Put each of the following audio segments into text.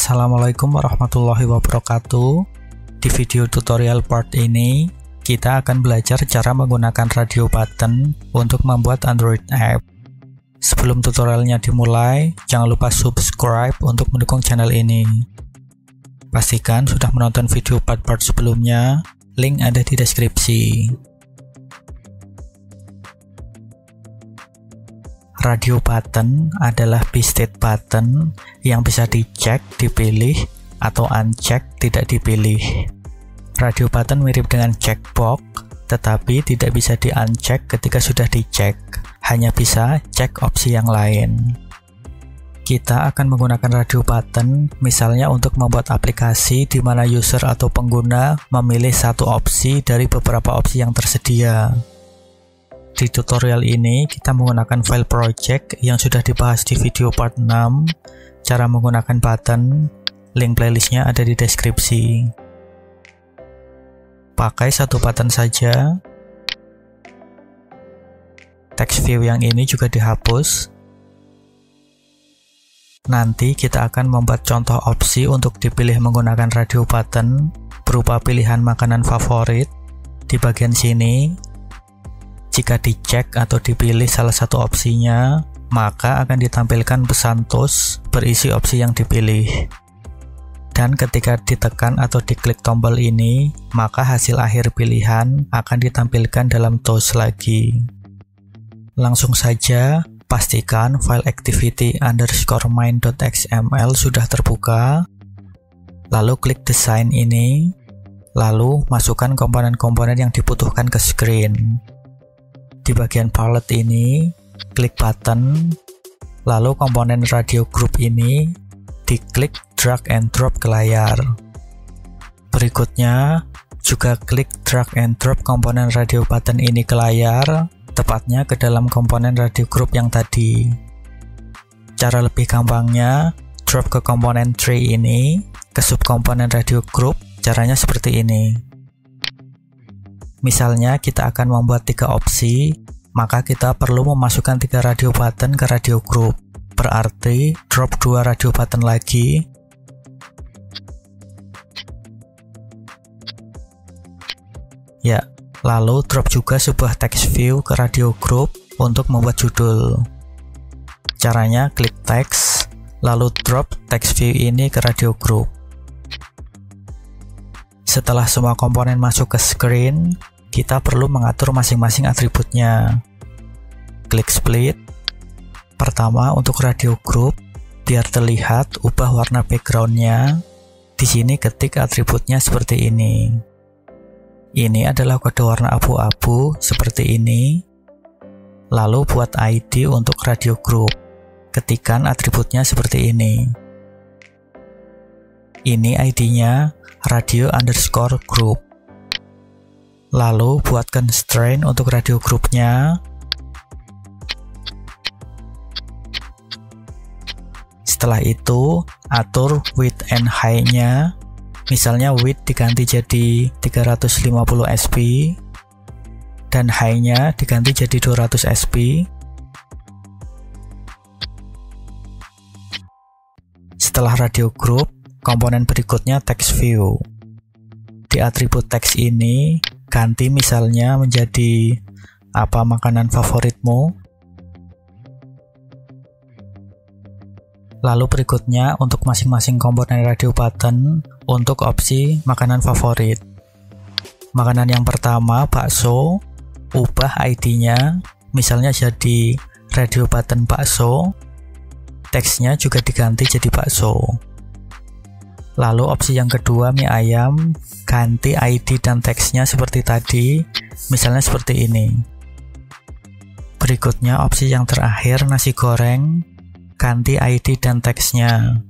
Assalamualaikum warahmatullahi wabarakatuh. Di video tutorial part ini, kita akan belajar cara menggunakan radio button untuk membuat Android app. Sebelum tutorialnya dimulai, jangan lupa subscribe untuk mendukung channel ini. Pastikan sudah menonton video part-part sebelumnya, link ada di deskripsi. Radio button adalah B-state button yang bisa dicek, dipilih, atau uncheck, tidak dipilih. Radio button mirip dengan checkbox, tetapi tidak bisa di-uncheck ketika sudah dicek, hanya bisa cek opsi yang lain. Kita akan menggunakan radio button misalnya untuk membuat aplikasi di mana user atau pengguna memilih satu opsi dari beberapa opsi yang tersedia. Di tutorial ini, kita menggunakan file project yang sudah dibahas di video part 6, cara menggunakan button, link playlistnya ada di deskripsi. Pakai satu button saja. Text view yang ini juga dihapus. Nanti kita akan membuat contoh opsi untuk dipilih menggunakan radio button berupa pilihan makanan favorit di bagian sini. Jika dicek atau dipilih salah satu opsinya, maka akan ditampilkan pesan toast berisi opsi yang dipilih. Dan ketika ditekan atau diklik tombol ini, maka hasil akhir pilihan akan ditampilkan dalam toast lagi. Langsung saja, pastikan file activity_main.xml sudah terbuka, lalu klik design ini, lalu masukkan komponen-komponen yang dibutuhkan ke screen. Di bagian palette ini, klik button, lalu komponen radio group ini diklik drag and drop ke layar. Berikutnya, juga klik drag and drop komponen radio button ini ke layar, tepatnya ke dalam komponen radio group yang tadi. Cara lebih gampangnya, drop ke komponen tree ini, ke subkomponen radio group, caranya seperti ini. Misalnya kita akan membuat 3 opsi, maka kita perlu memasukkan 3 radio button ke radio group. Berarti drop 2 radio button lagi. Ya, lalu drop juga sebuah text view ke radio group untuk membuat judul. Caranya klik text, lalu drop text view ini ke radio group. Setelah semua komponen masuk ke screen, kita perlu mengatur masing-masing atributnya. Klik split. Pertama untuk radio group, biar terlihat ubah warna backgroundnya. Di sini ketik atributnya seperti ini. Ini adalah kode warna abu-abu seperti ini. Lalu buat ID untuk radio group. Ketikkan atributnya seperti ini. Ini ID-nya radio_group. Lalu buat constraint untuk radio grupnya. Setelah itu, atur width and height-nya. Misalnya width diganti jadi 350 sp dan height-nya diganti jadi 200 sp. Setelah radio group, komponen berikutnya text view. Di atribut teks ini, ganti misalnya menjadi apa makanan favoritmu. Lalu berikutnya untuk masing-masing komponen radio button untuk opsi makanan favorit. Makanan yang pertama bakso, ubah ID-nya misalnya jadi radio button bakso. Teksnya juga diganti jadi bakso. Lalu opsi yang kedua mie ayam, ganti ID dan teksnya seperti tadi, misalnya seperti ini. Berikutnya opsi yang terakhir nasi goreng, ganti ID dan teksnya.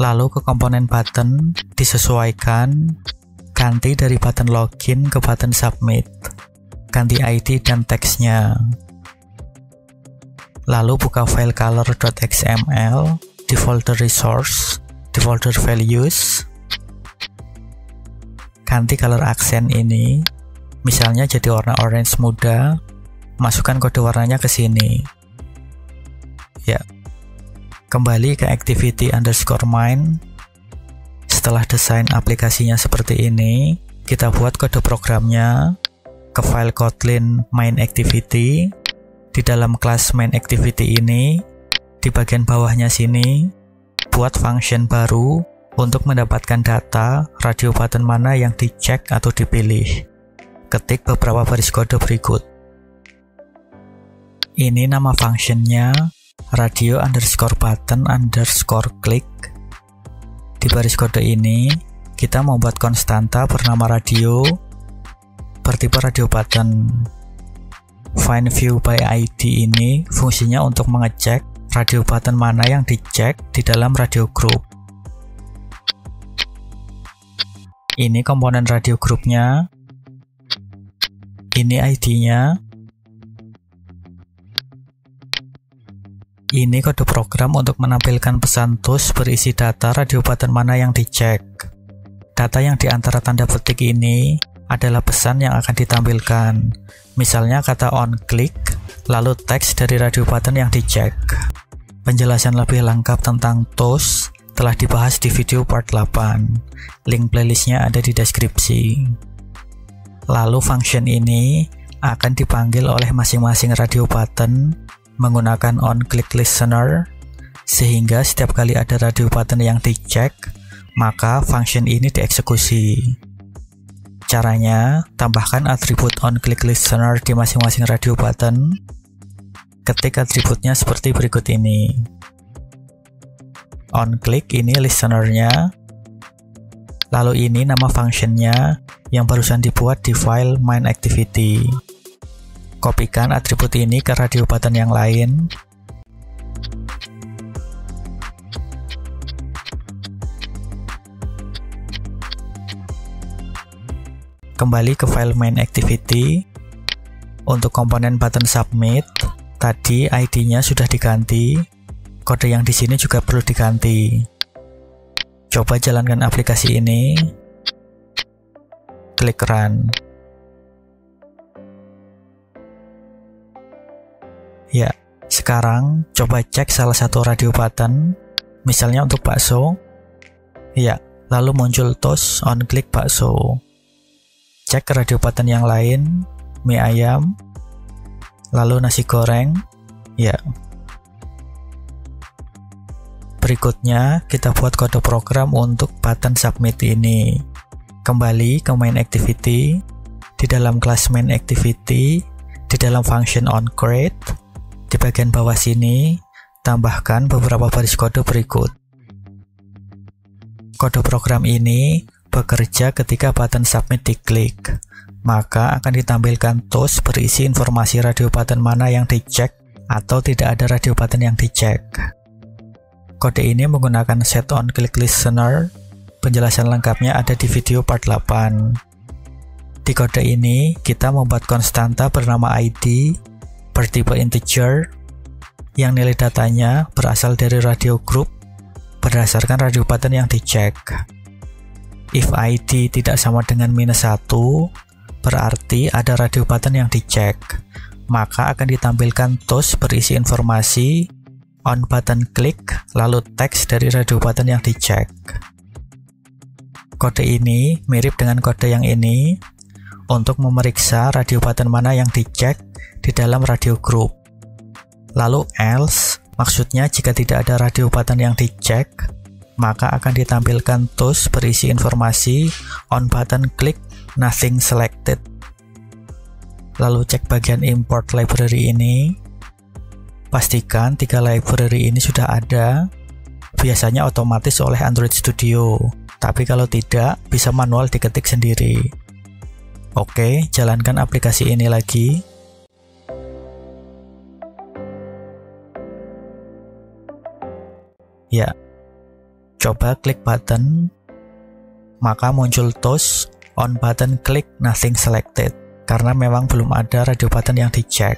Lalu ke komponen button, disesuaikan, ganti dari button login ke button submit, ganti ID dan teksnya. Lalu buka file color.xml di folder resource, di folder values, ganti color accent ini, misalnya jadi warna orange muda, masukkan kode warnanya ke sini. Ya, kembali ke activity_main. Setelah desain aplikasinya seperti ini, kita buat kode programnya ke file Kotlin main activity. Di dalam kelas main activity ini, di bagian bawahnya sini, buat function baru untuk mendapatkan data radio button mana yang dicek atau dipilih. Ketik beberapa baris kode berikut. Ini nama functionnya radio_button_click. Di baris kode ini, kita membuat konstanta bernama radio bertipe radio button. Find view by ID ini fungsinya untuk mengecek radio button mana yang dicek di dalam radio group. Ini komponen radio groupnya. Ini ID-nya. Ini kode program untuk menampilkan pesan TOS berisi data radio button mana yang dicek. Data yang di antara tanda petik ini adalah pesan yang akan ditampilkan. Misalnya kata on click, lalu teks dari radio button yang dicek. Penjelasan lebih lengkap tentang TOS telah dibahas di video part 8. Link playlistnya ada di deskripsi. Lalu function ini akan dipanggil oleh masing-masing radio button menggunakan onClick listener, sehingga setiap kali ada radio button yang dicek, maka function ini dieksekusi. Caranya, tambahkan atribut onClick listener di masing-masing radio button. Ketik atributnya seperti berikut ini. OnClick ini listenernya, lalu ini nama functionnya yang barusan dibuat di file main activity. Kopikan atribut ini ke radio button yang lain. Kembali ke file main activity. Untuk komponen button submit, tadi ID-nya sudah diganti. Kode yang di sini juga perlu diganti. Coba jalankan aplikasi ini. Klik run. Ya, sekarang coba cek salah satu radio button, misalnya untuk bakso. Ya, lalu muncul TOS onClick bakso. Cek ke radio button yang lain, mie ayam, lalu nasi goreng. Ya. Berikutnya, kita buat kode program untuk button submit ini. Kembali ke main activity. Di dalam kelas main activity, di dalam function onCreate, di bagian bawah sini, tambahkan beberapa baris kode berikut. Kode program ini bekerja ketika button submit diklik, maka akan ditampilkan TOS berisi informasi radio button mana yang dicek atau tidak ada radio button yang dicek. Kode ini menggunakan set onClick listener. Penjelasan lengkapnya ada di video part 8. Di kode ini, kita membuat konstanta bernama ID bertipe integer yang nilai datanya berasal dari radio group berdasarkan radio button yang dicek. If ID tidak sama dengan -1, berarti ada radio button yang dicek, maka akan ditampilkan TOS berisi informasi on button click, lalu teks dari radio button yang dicek. Kode ini mirip dengan kode yang ini untuk memeriksa radio button mana yang dicek di dalam radio group. Lalu else, maksudnya jika tidak ada radio button yang dicek, maka akan ditampilkan TOS berisi informasi on button click, nothing selected. Lalu cek bagian import library ini. Pastikan 3 library ini sudah ada, biasanya otomatis oleh Android Studio, tapi kalau tidak, bisa manual diketik sendiri. Oke, jalankan aplikasi ini lagi. Ya, coba klik button, maka muncul TOS on button click nothing selected, karena memang belum ada radio button yang dicek.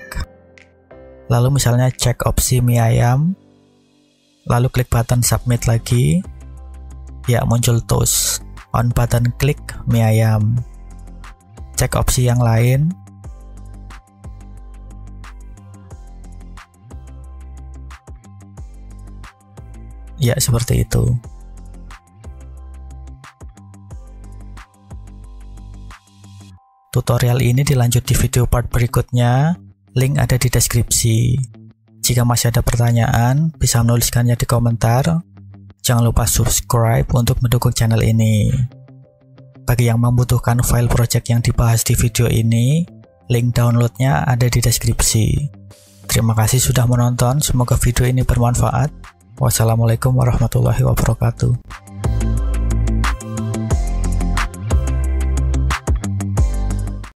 Lalu misalnya cek opsi mie ayam, lalu klik button submit lagi, ya muncul TOS on button click mie ayam. Cek opsi yang lain, Ya, seperti itu. Tutorial ini dilanjut di video part berikutnya, link ada di deskripsi. Jika masih ada pertanyaan, bisa menuliskannya di komentar. Jangan lupa subscribe untuk mendukung channel ini. Bagi yang membutuhkan file project yang dibahas di video ini, link downloadnya ada di deskripsi. Terima kasih sudah menonton, semoga video ini bermanfaat. Wassalamualaikum warahmatullahi wabarakatuh.